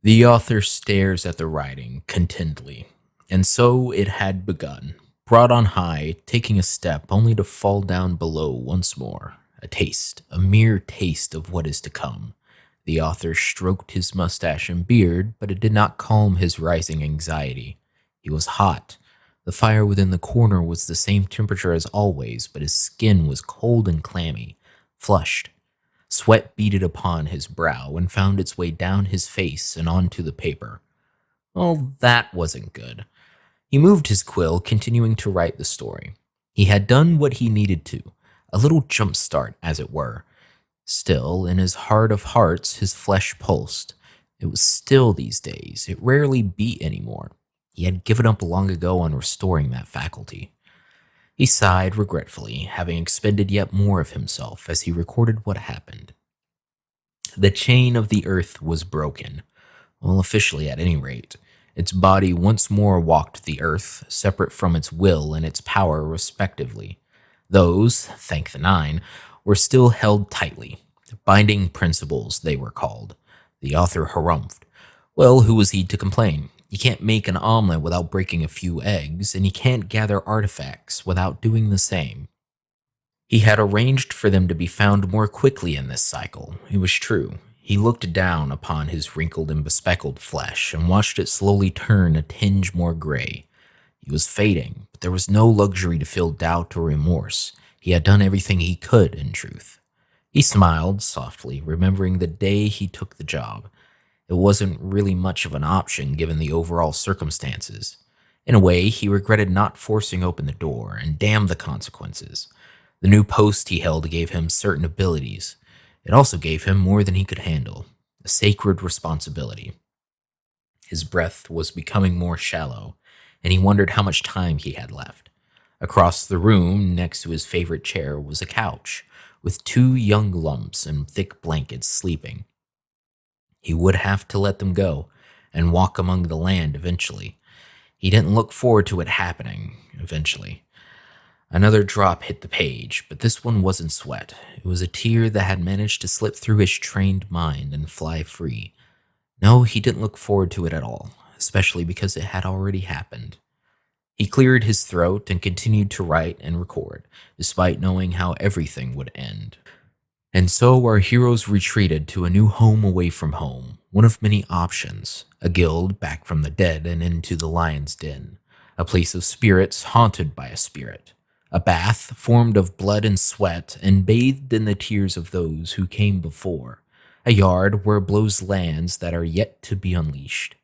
The author stares at the writing contentedly, and so it had begun, brought on high, taking a step only to fall down below once more. A taste, a mere taste of what is to come. The author stroked his mustache and beard, but it did not calm his rising anxiety. He was hot. The fire within the corner was the same temperature as always, but his skin was cold and clammy, flushed. Sweat beaded upon his brow and found its way down his face and onto the paper. Well, that wasn't good. He moved his quill, continuing to write the story. He had done what he needed to, a little jump start, as it were. Still, in his heart of hearts, his flesh pulsed. It was still these days. It rarely beat anymore. He had given up long ago on restoring that faculty. He sighed regretfully, having expended yet more of himself as he recorded what happened. The chain of the earth was broken. Well, officially at any rate. Its body once more walked the earth, separate from its will and its power respectively. Those, thank the nine, were still held tightly. Binding principles, they were called. The author harumphed. Well, who was he to complain? You can't make an omelet without breaking a few eggs, and you can't gather artifacts without doing the same. He had arranged for them to be found more quickly in this cycle. It was true. He looked down upon his wrinkled and bespectacled flesh and watched it slowly turn a tinge more gray. He was fading, but there was no luxury to feel doubt or remorse. He had done everything he could, in truth. He smiled softly, remembering the day he took the job. It wasn't really much of an option given the overall circumstances. In a way, he regretted not forcing open the door, and damned the consequences. The new post he held gave him certain abilities. It also gave him more than he could handle, a sacred responsibility. His breath was becoming more shallow, and he wondered how much time he had left. Across the room, next to his favorite chair, was a couch, with two young lumps in thick blankets sleeping. He would have to let them go and walk among the land eventually. He didn't look forward to it happening eventually. Another drop hit the page, but this one wasn't sweat. It was a tear that had managed to slip through his trained mind and fly free. No, he didn't look forward to it at all, especially because it had already happened. He cleared his throat and continued to write and record, despite knowing how everything would end. And so our heroes retreated to a new home away from home, one of many options, a guild back from the dead and into the lion's den, a place of spirits haunted by a spirit, a bath formed of blood and sweat and bathed in the tears of those who came before, a yard where blows lands that are yet to be unleashed,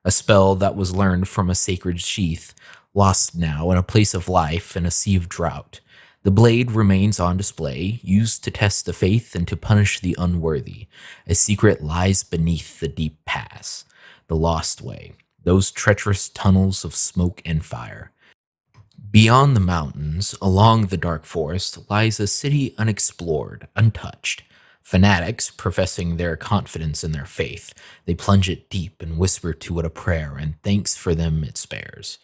a spell that was learned from a sacred sheath, lost now in a place of life and a sea of drought. The blade remains on display, used to test the faith and to punish the unworthy. A secret lies beneath the deep pass, the lost way, those treacherous tunnels of smoke and fire. Beyond the mountains, along the dark forest, lies a city unexplored, untouched. Fanatics, professing their confidence in their faith, they plunge it deep and whisper to it a prayer and thanks for them it spares.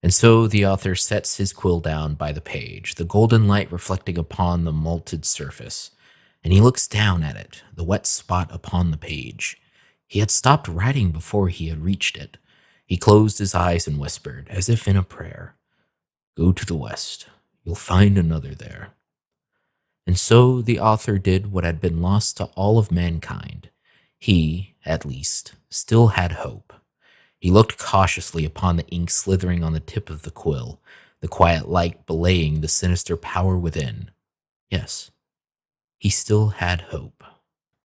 And so the author sets his quill down by the page, the golden light reflecting upon the malted surface, and he looks down at it, the wet spot upon the page. He had stopped writing before he had reached it. He closed his eyes and whispered, as if in a prayer, "Go to the west. You'll find another there." And so the author did what had been lost to all of mankind. He, at least, still had hope. He looked cautiously upon the ink slithering on the tip of the quill, the quiet light belaying the sinister power within. Yes, he still had hope.